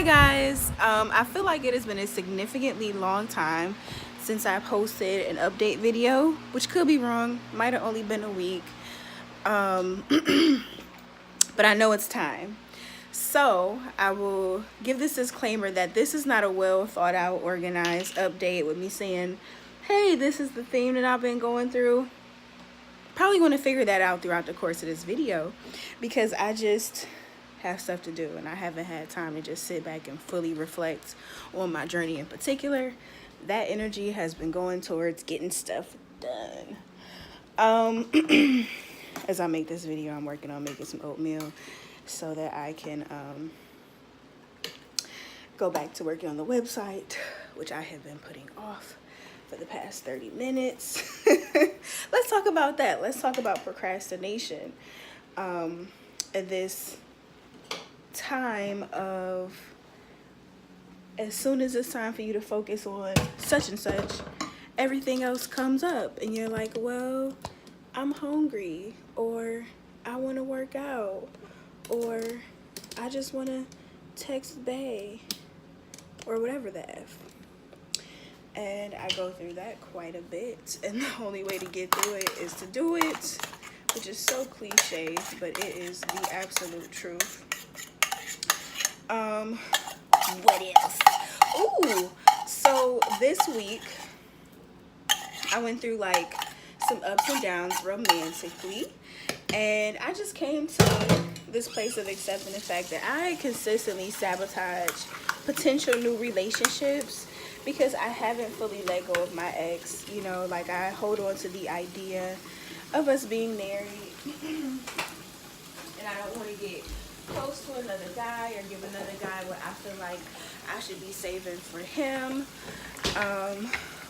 Hi guys, I feel like it has been a significantly long time since I posted an update video, which could be wrong, might have only been a week, but I know it's time. So I will give this disclaimer that this is not a well thought out, organized update with me saying, hey, this is the theme that I've been going through. Probably going to figure that out throughout the course of this video because I just have stuff to do and I haven't had time to just sit back and fully reflect on my journey in particular. That energy has been going towards getting stuff done. As I make this video, I'm working on making some oatmeal so that I can go back to working on the website, which I have been putting off for the past 30 minutes. Let's talk about that. Let's talk about procrastination. At this time of, as soon as it's time for you to focus on such and such, everything else comes up and you're like, well, I'm hungry, or I want to work out, or I just want to text Bae, or whatever the F. And I go through that quite a bit, and the only way to get through it is to do it, which is so cliche, but it is the absolute truth. What else? Ooh, so this week I went through like some ups and downs romantically, and I just came to this place of accepting the fact that I consistently sabotage potential new relationships because I haven't fully let go of my ex. You know, like I hold on to the idea of us being married and I don't want to get close to another guy or give another guy what I feel like I should be saving for him,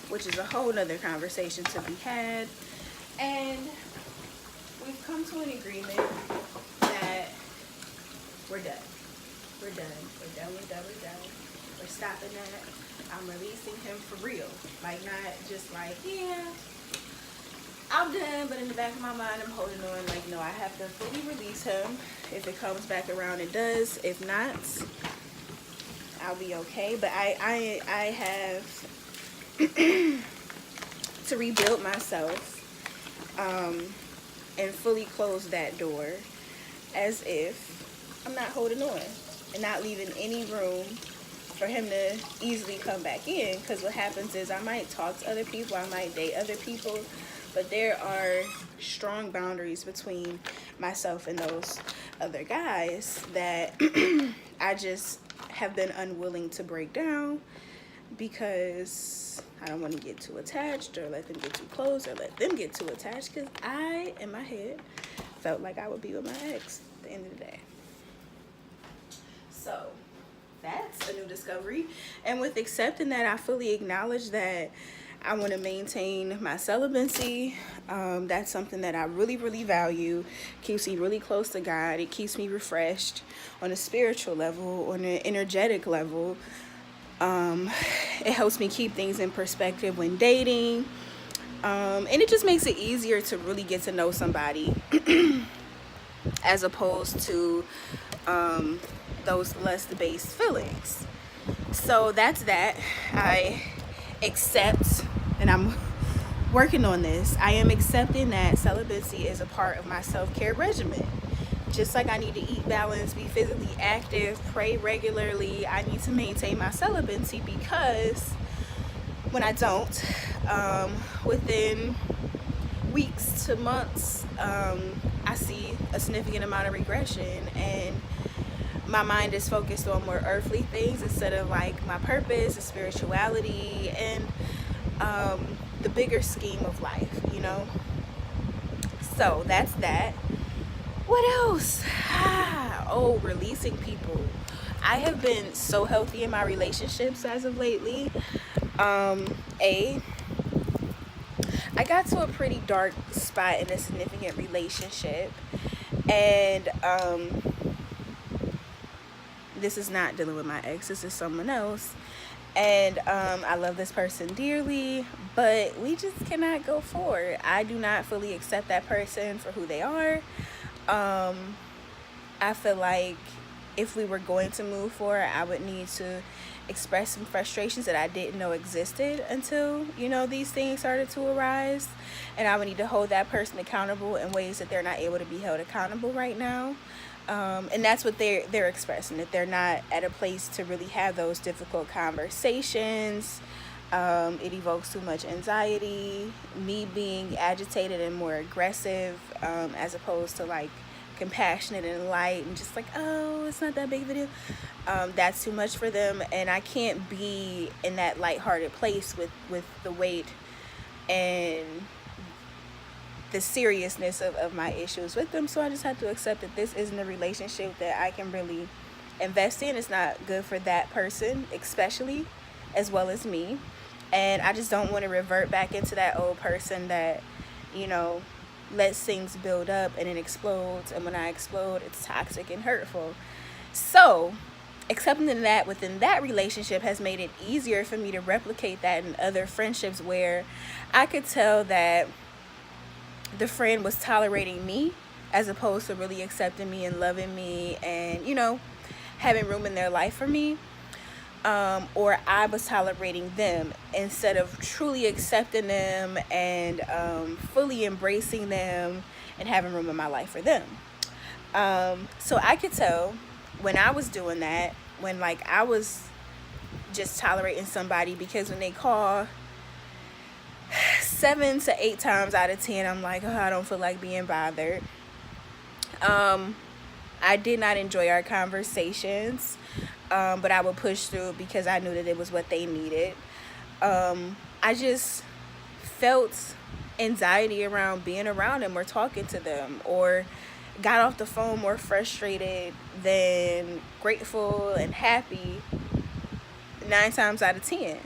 which is a whole nother conversation to be had. And we've come to an agreement that we're done. We're done. We're done. We're done. We're done. We're stopping that. I'm releasing him for real. Like, not just like, yeah, I'm done, but in the back of my mind, I'm holding on. Like, no, I have to fully release him. If it comes back around, it does. If not, I'll be okay. But I have to rebuild myself and fully close that door as if I'm not holding on and not leaving any room for him to easily come back in. Because what happens is I might talk to other people, I might date other people, but there are strong boundaries between myself and those other guys that I just have been unwilling to break down because I don't want to get too attached or let them get too close or let them get too attached, because I, in my head, felt like I would be with my ex at the end of the day. So that's a new discovery. And with accepting that, I fully acknowledge that I want to maintain my celibacy. That's something that I really, really value. Keeps me really close to God. It keeps me refreshed on a spiritual level, on an energetic level. It helps me keep things in perspective when dating. And it just makes it easier to really get to know somebody as opposed to those lust-based feelings. So that's that. I accept, and I'm working on this, I am accepting that celibacy is a part of my self-care regimen. Just like I need to eat balanced, be physically active, pray regularly, I need to maintain my celibacy, because when I don't, within weeks to months, I see a significant amount of regression, and my mind is focused on more earthly things instead of like my purpose, the spirituality, and the bigger scheme of life, you know? So that's that. What else? Oh, releasing people. I have been so healthy in my relationships as of lately. I got to a pretty dark spot in a significant relationship, and this is not dealing with my ex, this is someone else, and I love this person dearly, but we just cannot go forward. I do not fully accept that person for who they are. I feel like if we were going to move forward, I would need to express some frustrations that I didn't know existed until, these things started to arise. And I would need to hold that person accountable in ways that they're not able to be held accountable right now. And that's what they're expressing, that they're not at a place to really have those difficult conversations. It evokes too much anxiety, me being agitated and more aggressive, as opposed to like compassionate and light and just like, oh, it's not that big of a deal. That's too much for them, and I can't be in that lighthearted place with the weight and the seriousness of my issues with them. So I just have to accept that this isn't a relationship that I can really invest in. It's not good for that person, especially, as well as me. And I just don't want to revert back into that old person that, lets things build up and it explodes. And when I explode, it's toxic and hurtful. So accepting that within that relationship has made it easier for me to replicate that in other friendships, where I could tell that the friend was tolerating me as opposed to really accepting me and loving me and, having room in their life for me. Or I was tolerating them instead of truly accepting them and fully embracing them and having room in my life for them. So I could tell when I was doing that, when like I was just tolerating somebody, because when they call 7 to 8 times out of 10, I'm like, oh, I don't feel like being bothered. I did not enjoy our conversations, but I would push through because I knew that it was what they needed. I just felt anxiety around being around them or talking to them, or got off the phone more frustrated than grateful and happy 9 times out of 10.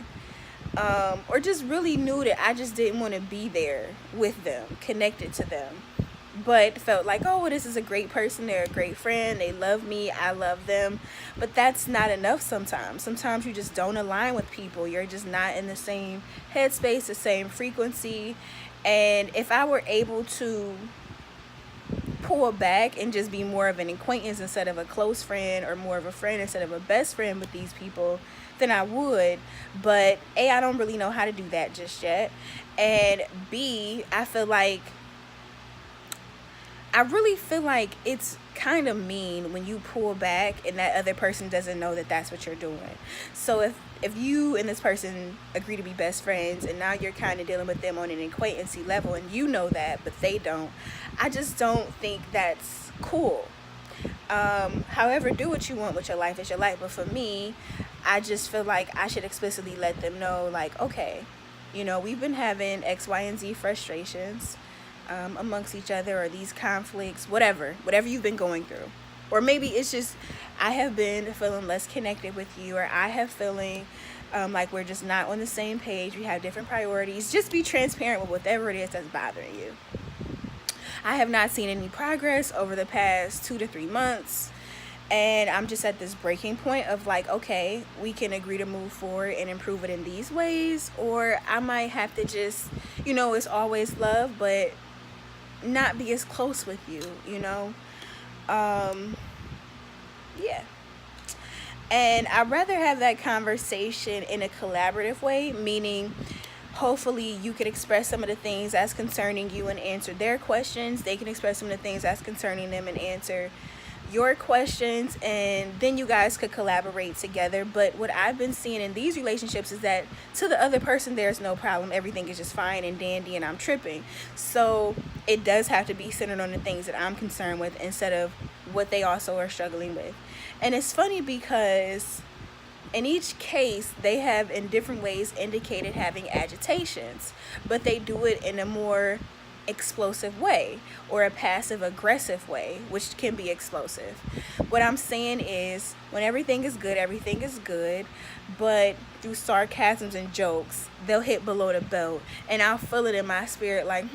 Or just really knew that I just didn't want to be there with them, connected to them, but felt like, oh, this is a great person, they're a great friend, they love me, I love them. But that's not enough sometimes. You just don't align with people. You're just not in the same headspace, the same frequency. And if I were able to pull back and just be more of an acquaintance instead of a close friend, or more of a friend instead of a best friend with these people, then I would. But A, I don't really know how to do that just yet. And B, I really feel like it's kind of mean when you pull back and that other person doesn't know that that's what you're doing. So if you and this person agree to be best friends, and now you're kind of dealing with them on an acquaintancy level, and you know that, but they don't, I just don't think that's cool. However, do what you want with your life. It's your life. But for me, I just feel like I should explicitly let them know, like, okay, we've been having X, Y, and Z frustrations amongst each other, or these conflicts, whatever you've been going through. Or maybe it's just I have been feeling less connected with you, or I have feeling like we're just not on the same page. We have different priorities. Just be transparent with whatever it is that's bothering you. I have not seen any progress over the past 2 to 3 months. And I'm just at this breaking point of like, okay, we can agree to move forward and improve it in these ways. Or I might have to just, it's always love, but not be as close with you, yeah. And I'd rather have that conversation in a collaborative way, meaning hopefully you could express some of the things that's concerning you and answer their questions. They can express some of the things that's concerning them and answer your questions, and then you guys could collaborate together. But what I've been seeing in these relationships is that to the other person there's no problem, everything is just fine and dandy, and I'm tripping. So it does have to be centered on the things that I'm concerned with instead of what they also are struggling with. And it's funny because in each case they have in different ways indicated having agitations, but they do it in a more explosive way, or a passive aggressive way, which can be explosive. What I'm saying is, when everything is good, but through sarcasms and jokes they'll hit below the belt, and I'll feel it in my spirit like,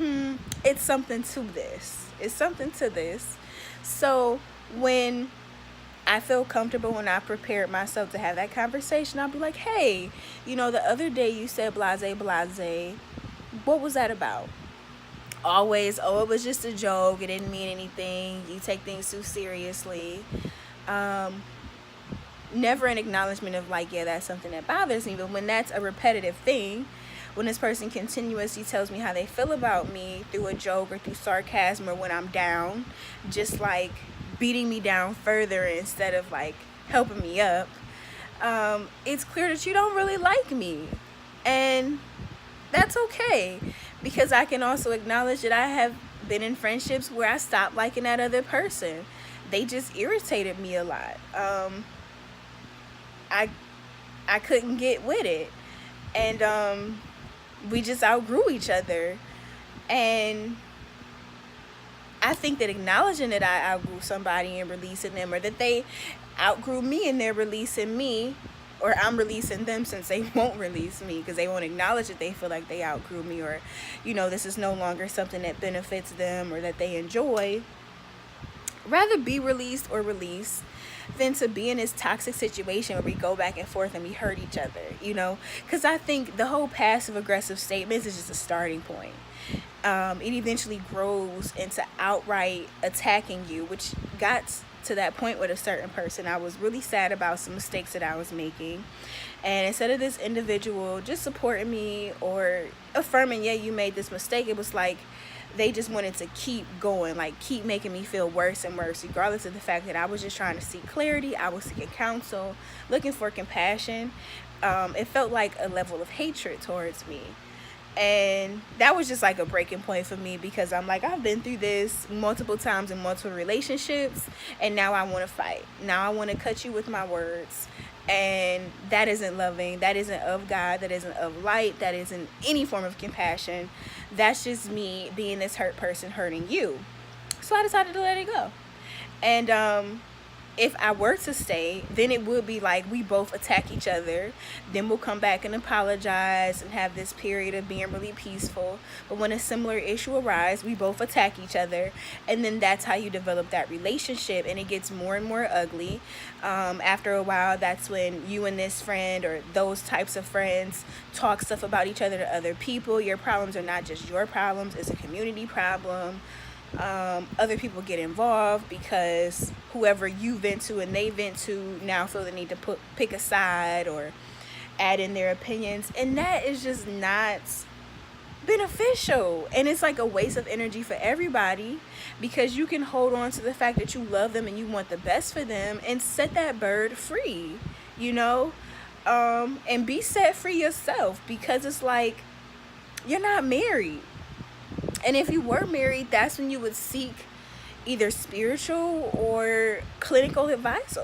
it's something to this. So when I feel comfortable, when I prepared myself to have that conversation, I'll be like, hey, the other day you said blase, what was that about? Always, oh, it was just a joke, it didn't mean anything, you take things too seriously. Never an acknowledgement of like, yeah, that's something that bothers me. But when that's a repetitive thing, when this person continuously tells me how they feel about me through a joke or through sarcasm, or when I'm down, just like beating me down further instead of like helping me up, it's clear that you don't really like me. And that's okay, because I can also acknowledge that I have been in friendships where I stopped liking that other person. They just irritated me a lot. I I couldn't get with it, and we just outgrew each other. And I think that acknowledging that I outgrew somebody and releasing them, or that they outgrew me and they're releasing me, or I'm releasing them since they won't release me because they won't acknowledge that they feel like they outgrew me, or this is no longer something that benefits them or that they enjoy. Rather be released or release than to be in this toxic situation where we go back and forth and we hurt each other, because I think the whole passive aggressive statements is just a starting point. It eventually grows into outright attacking you, which got to that point with a certain person. I was really sad about some mistakes that I was making, and instead of this individual just supporting me or affirming, yeah, you made this mistake, it was like they just wanted to keep going, like keep making me feel worse and worse, regardless of the fact that I was just trying to seek clarity. I was seeking counsel, looking for compassion. It felt like a level of hatred towards me. And that was just like a breaking point for me, because I'm like, I've been through this multiple times in multiple relationships, and now I want to fight. Now I want to cut you with my words. And that isn't loving. That isn't of God. That isn't of light. That isn't any form of compassion. That's just me being this hurt person hurting you. So I decided to let it go. And if I were to stay, then it would be like we both attack each other. Then we'll come back and apologize and have this period of being really peaceful. But when a similar issue arises, we both attack each other. And then that's how you develop that relationship. And it gets more and more ugly. After a while, that's when you and this friend or those types of friends talk stuff about each other to other people. Your problems are not just your problems. It's a community problem. Other people get involved because whoever you vent to and they vent to now feel the need to pick a side or add in their opinions, and that is just not beneficial. And it's like a waste of energy for everybody, because you can hold on to the fact that you love them and you want the best for them and set that bird free, and be set free yourself, because it's like you're not married. And if you were married, that's when you would seek either spiritual or clinical advice.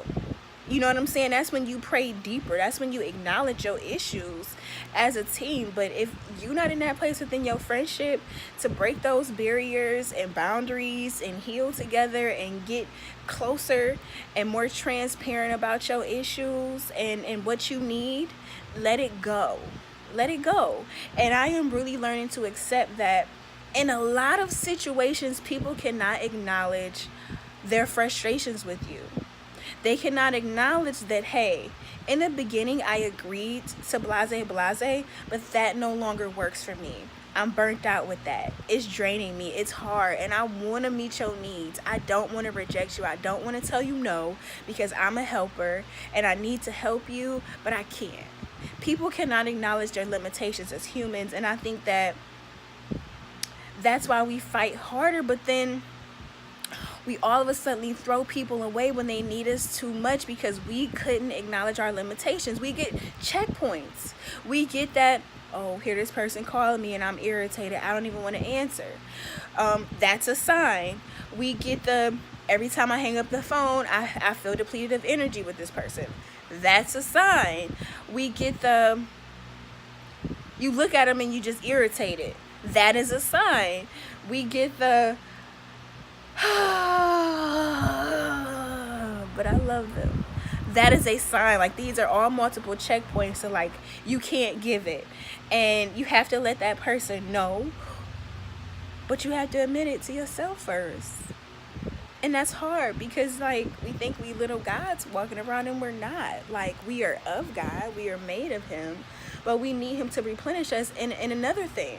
You know what I'm saying? That's when you pray deeper. That's when you acknowledge your issues as a team. But if you're not in that place within your friendship to break those barriers and boundaries and heal together and get closer and more transparent about your issues and what you need, let it go. Let it go. And I am really learning to accept that in a lot of situations, people cannot acknowledge their frustrations with you. They cannot acknowledge that, hey, in the beginning, I agreed to blase, but that no longer works for me. I'm burnt out with that. It's draining me. It's hard. And I want to meet your needs. I don't want to reject you. I don't want to tell you no, because I'm a helper and I need to help you, but I can't. People cannot acknowledge their limitations as humans. And I think that's why we fight harder, but then we all of a sudden throw people away when they need us too much because we couldn't acknowledge our limitations. We get checkpoints. We get that, oh, here this person calling me and I'm irritated. I don't even want to answer. That's a sign. We get the, every time I hang up the phone, I feel depleted of energy with this person. That's a sign. We get the, you look at them and you just irritated. That is a sign. We get the, but I love them. That is a sign. Like, these are all multiple checkpoints. So like, you can't give it, and you have to let that person know, but you have to admit it to yourself first. And that's hard, because like, we think we little gods walking around, and we're not. Like, we are of God. We are made of him, but we need him to replenish us. And another thing,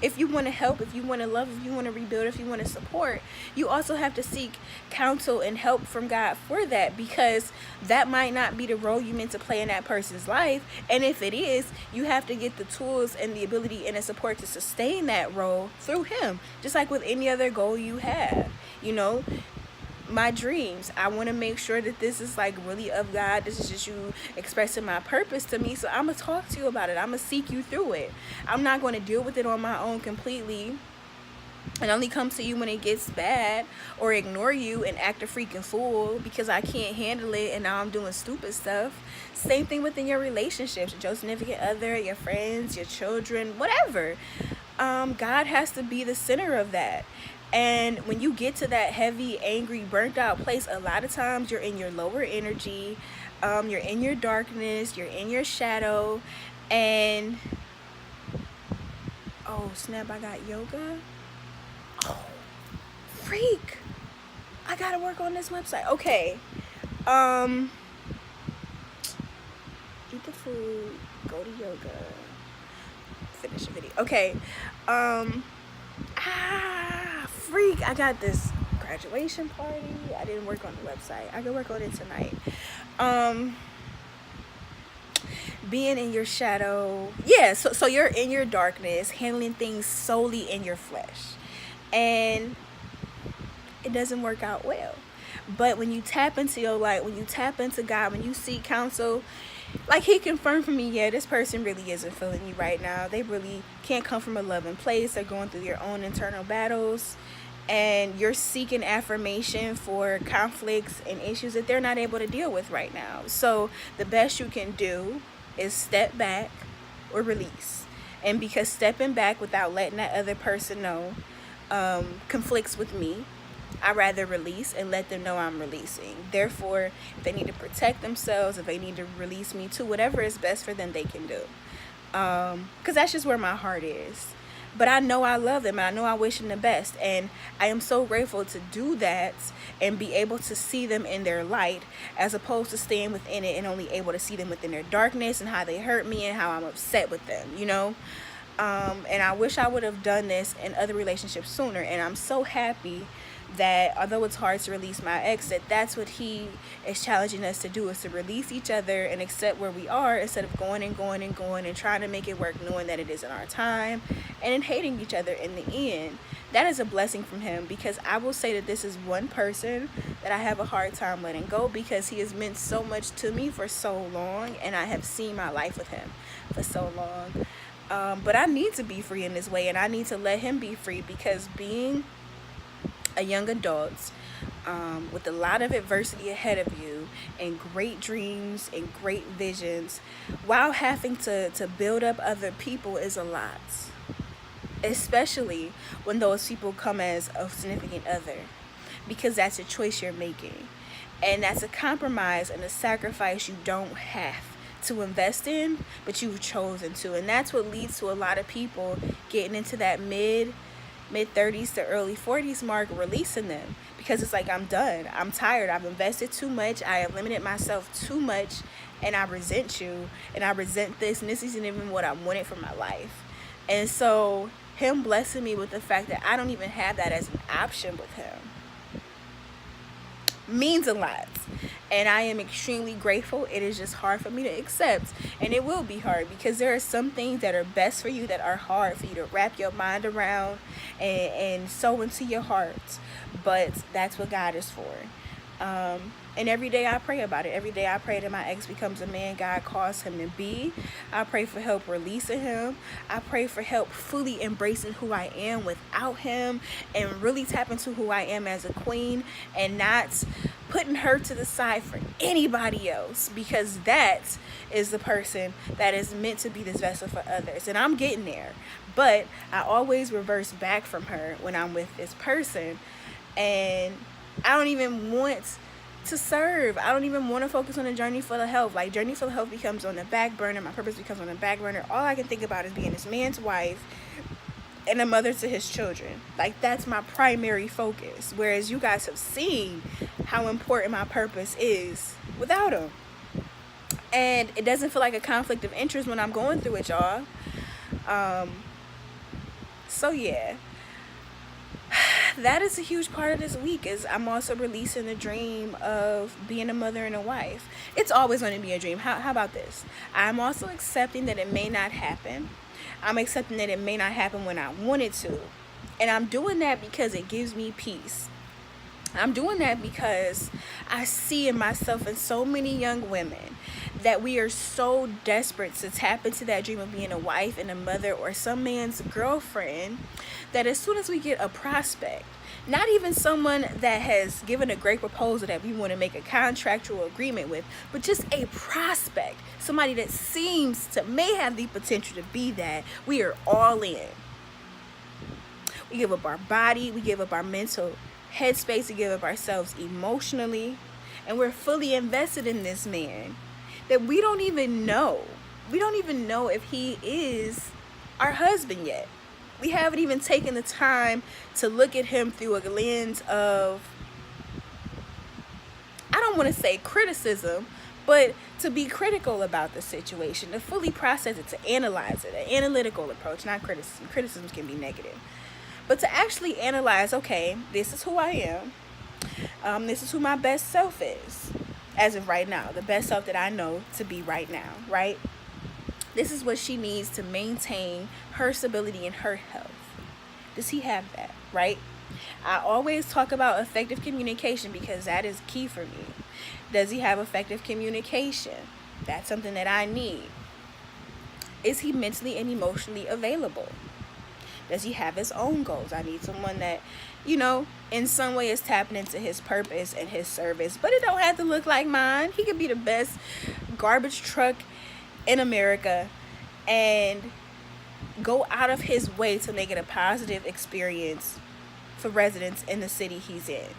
if you want to help, if you want to love, if you want to rebuild, if you want to support, you also have to seek counsel and help from God for that, because that might not be the role you meant to play in that person's life. And if it is, you have to get the tools and the ability and the support to sustain that role through him, just like with any other goal you have. You know, my dreams, I want to make sure that this is like really of God. This is just you expressing my purpose to me, so I'm gonna talk to you about it. I'm gonna seek you through it. I'm not going to deal with it on my own completely and only come to you when it gets bad, or ignore you and act a freaking fool because I can't handle it and now I'm doing stupid stuff. Same thing within your relationships, your significant other, your friends, your children, whatever. God has to be the center of that. And when you get to that heavy, angry, burnt out place, a lot of times you're in your lower energy, you're in your darkness, you're in your shadow. And oh snap, I got yoga. Oh freak, I gotta work on this website. Okay, eat the food, go to yoga, finish the video. Okay, freak, I got this graduation party. I didn't work on the website. I can work on it tonight. Being in your shadow. Yeah, so you're in your darkness, handling things solely in your flesh. And it doesn't work out well. But when you tap into your light, when you tap into God, when you seek counsel, like he confirmed for me, yeah, this person really isn't feeling you right now. They really can't come from a loving place. They're going through their own internal battles. And you're seeking affirmation for conflicts and issues that they're not able to deal with right now. So the best you can do is step back or release. And because stepping back without letting that other person know conflicts with me, I rather release and let them know I'm releasing. Therefore, if they need to protect themselves, if they need to release me too, whatever is best for them, they can do. Because that's just where my heart is. But I know I love them and I know I wish them the best. And I am so grateful to do that and be able to see them in their light, as opposed to staying within it and only able to see them within their darkness and how they hurt me and how I'm upset with them, you know? And I wish I would have done this in other relationships sooner. And I'm so happy that although it's hard to release my ex, that's what he is challenging us to do, is to release each other and accept where we are, instead of going and trying to make it work, knowing that it isn't our time, and then hating each other in the end. That is a blessing from him, because I will say that this is one person that I have a hard time letting go, because he has meant so much to me for so long, and I have seen my life with him for so long. But I need to be free in this way, and I need to let him be free, because being a young adult with a lot of adversity ahead of you and great dreams and great visions, while having to build up other people, is a lot, especially when those people come as a significant other, because that's a choice you're making, and that's a compromise and a sacrifice you don't have to invest in, but you've chosen to. And that's what leads to a lot of people getting into that mid 30s to early 40s mark, releasing them, because it's like, I'm done, I'm tired, I've invested too much, I have limited myself too much, and I resent you, and I resent this, and this isn't even what I wanted for my life. And so him blessing me with the fact that I don't even have that as an option with him means a lot, and I am extremely grateful. It is just hard for me to accept, and it will be hard, because there are some things that are best for you that are hard for you to wrap your mind around and sow into your heart. But that's what God is for. And every day I pray about it. Every day I pray that my ex becomes a man God calls him to be. I pray for help releasing him. I pray for help fully embracing who I am without him, and really tap into who I am as a queen, and not putting her to the side for anybody else, because that is the person that is meant to be this vessel for others. And I'm getting there, but I always reverse back from her when I'm with this person, and I don't even want to serve. I don't even want to focus on a journey full of health. Like, journey full of health becomes on the back burner. My purpose becomes on the back burner. All I can think about is being this man's wife and a mother to his children. Like, that's my primary focus. Whereas you guys have seen how important my purpose is without him. And it doesn't feel like a conflict of interest when I'm going through it, y'all. So yeah, that is a huge part of this week. Is I'm also releasing the dream of being a mother and a wife. It's always going to be a dream. How about this? I'm also accepting that it may not happen. I'm accepting that it may not happen when I want it to. And I'm doing that because it gives me peace. I'm doing that because I see in myself and so many young women that we are so desperate to tap into that dream of being a wife and a mother or some man's girlfriend that as soon as we get a prospect, not even someone that has given a great proposal that we want to make a contractual agreement with, but just a prospect, somebody that seems to may have the potential to be that, we are all in. We give up our body, we give up our mental headspace, to give up ourselves emotionally, and we're fully invested in this man that we don't even know. We don't even know if he is our husband yet. We haven't even taken the time to look at him through a lens of, I don't want to say criticism, but to be critical about the situation, to fully process it, to analyze it, an analytical approach, not criticism. Criticisms can be negative. But to actually analyze, okay, this is who I am. This is who my best self is, as of right now. The best self that I know to be right now, right? This is what she needs to maintain her stability and her health. Does he have that, right? I always talk about effective communication because that is key for me. Does he have effective communication? That's something that I need. Is he mentally and emotionally available? Does he have his own goals? I need someone that, in some way is tapping into his purpose and his service. But it don't have to look like mine. He could be the best garbage truck in America and go out of his way to make it a positive experience for residents in the city he's in.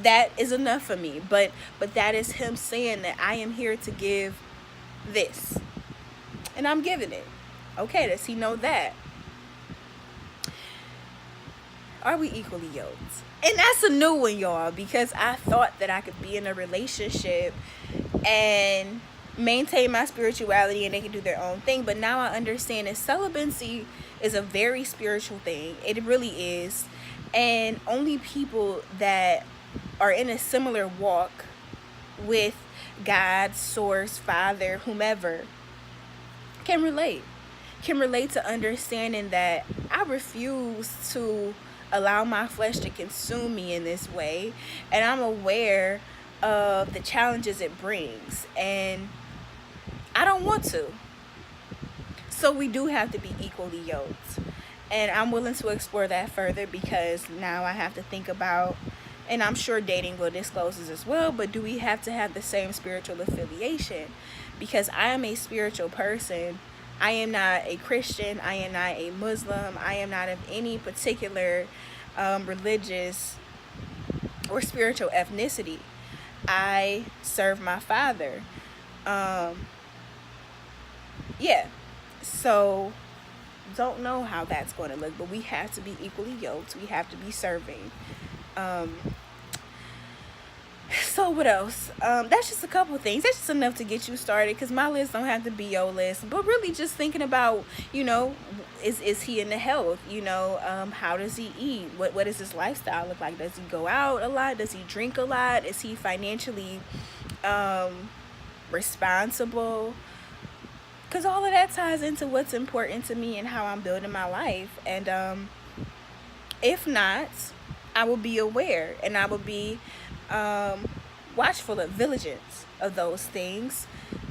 That is enough for me. But that is him saying that I am here to give this. And I'm giving it. Okay, does he know that? Are we equally yoked? And that's a new one, y'all, because I thought that I could be in a relationship and maintain my spirituality and they can do their own thing. But now I understand that celibacy is a very spiritual thing. It really is. And only people that are in a similar walk with God, source, Father, whomever, can relate to understanding that I refuse to allow my flesh to consume me in this way, and I'm aware of the challenges it brings, and I don't want to. So we do have to be equally yoked, and I'm willing to explore that further because now I have to think about, and I'm sure dating will disclose this as well, but do we have to have the same spiritual affiliation? Because I am a spiritual person. I am not a Christian. I am not a Muslim. I am not of any particular religious or spiritual ethnicity. I serve my Father. Yeah. So don't know how that's going to look, but we have to be equally yoked. We have to be serving. So what else? That's just a couple things. That's just enough to get you started because my list don't have to be your list. But really just thinking about, is he in the health? How does he eat? What does his lifestyle look like? Does he go out a lot? Does he drink a lot? Is he financially responsible? Because all of that ties into what's important to me and how I'm building my life. And if not, I will be aware and I will be watchful of vigilance of those things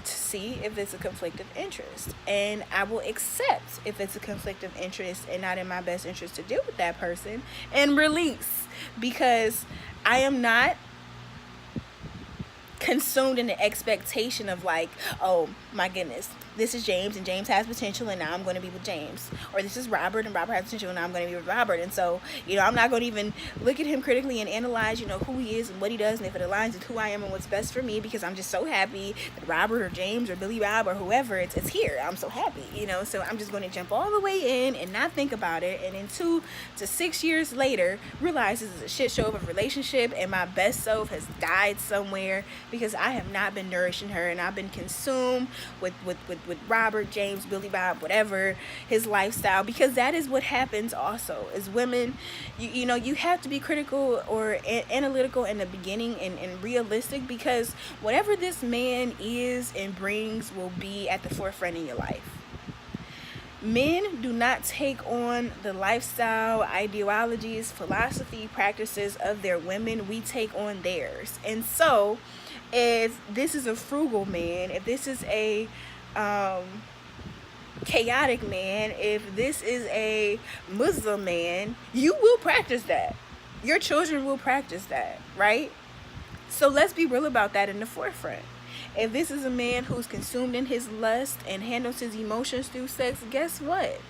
to see if it's a conflict of interest, and I will accept if it's a conflict of interest and not in my best interest to deal with that person and release, because I am not consumed in the expectation of like, oh my goodness, this is James and James has potential and now I'm going to be with James, or this is Robert and Robert has potential and now I'm going to be with Robert, and so I'm not going to even look at him critically and analyze who he is and what he does and if it aligns with who I am and what's best for me, because I'm just so happy that Robert or James or Billy Bob or whoever it's here. I'm so happy, so I'm just going to jump all the way in and not think about it, and then 2 to 6 years later realize this is a shit show of a relationship and my best self has died somewhere because I have not been nourishing her, and I've been consumed with Robert, James, Billy Bob, whatever, his lifestyle, because that is what happens also as women. You know, you have to be critical or analytical in the beginning, and realistic, because whatever this man is and brings will be at the forefront in your life. Men do not take on the lifestyle, ideologies, philosophy, practices of their women. We take on theirs. And so, if this is a frugal man, if this is a chaotic man, if this is a Muslim man, you will practice that. Your children will practice that, right? So let's be real about that in the forefront. If this is a man who's consumed in his lust and handles his emotions through sex, guess what?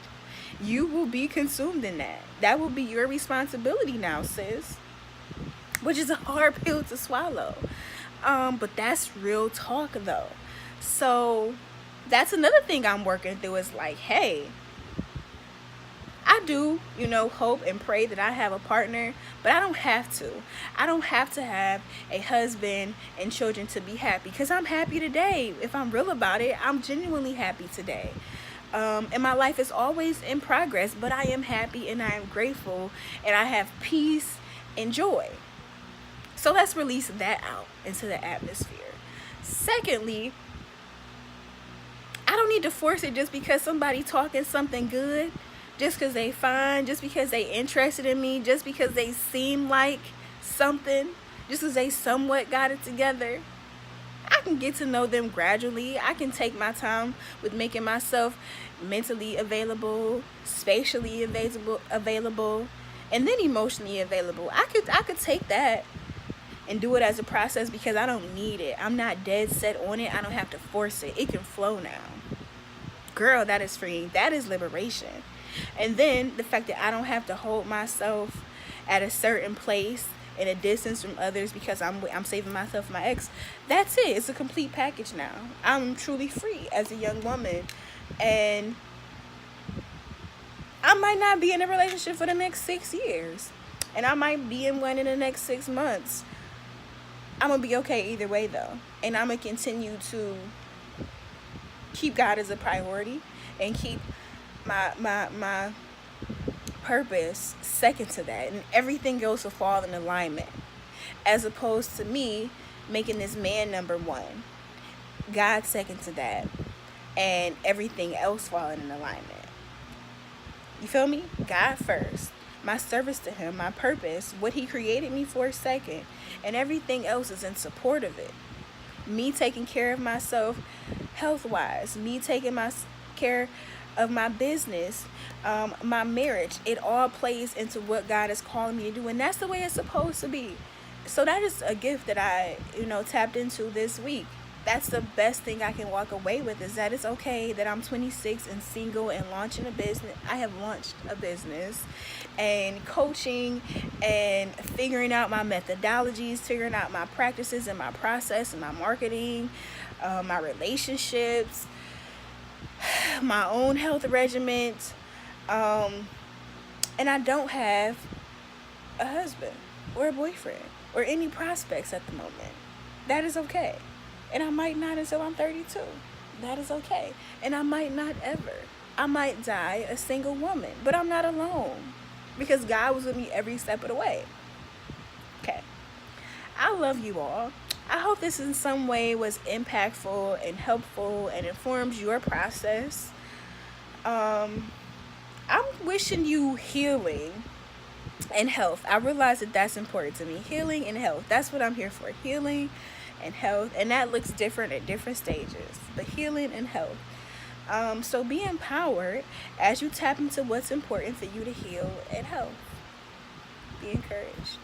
You will be consumed in that. That will be your responsibility now, sis. Which is a hard pill to swallow. But that's real talk, though. So that's another thing I'm working through, is like, hey, I do, hope and pray that I have a partner, but I don't have to. I don't have to have a husband and children to be happy, because I'm happy today. If I'm real about it, I'm genuinely happy today. And my life is always in progress, but I am happy and I am grateful, and I have peace and joy. So let's release that out into the atmosphere. Secondly, I don't need to force it just because somebody talking something good, just because they fine, just because they interested in me, just because they seem like something, just because they somewhat got it together. I can get to know them gradually. I can take my time with making myself mentally available, spatially available, and then emotionally available. I could take that and do it as a process, because I don't need it. I'm not dead set on it. I don't have to force it. It can flow now. Girl, that is freeing. That is liberation. And then the fact that I don't have to hold myself at a certain place in a distance from others because I'm saving myself from my ex. That's it. It's a complete package now. I'm truly free as a young woman, and I might not be in a relationship for the next 6 years, and I might be in one in the next 6 months. I'm gonna be okay either way, though, and I'm gonna continue to keep God as a priority and keep my purpose second to that, and everything else will fall in alignment, as opposed to me making this man number one, God second to that, and everything else falling in alignment. You feel me? God first, my service to him, my purpose, what he created me for, second, and everything else is in support of it. Me taking care of myself health wise, me taking care of my business, my marriage, it all plays into what God is calling me to do, and that's the way it's supposed to be. So that is a gift that I tapped into this week. That's the best thing I can walk away with, is that it's okay that I'm 26 and single and launching a business. I have launched a business and coaching and figuring out my methodologies, figuring out my practices and my process and my marketing, my relationships, my own health regimen, and I don't have a husband or a boyfriend or any prospects at the moment. That is okay. And I might not until I'm 32. That is okay. And I might not ever. I might die a single woman, but I'm not alone, because God was with me every step of the way. Okay. I love you all. I hope this in some way was impactful and helpful and informs your process. I'm wishing you healing and health. I realize that that's important to me. Healing and health. That's what I'm here for. Healing and health. And that looks different at different stages. But healing and health. So be empowered as you tap into what's important for you to heal and health. Be encouraged.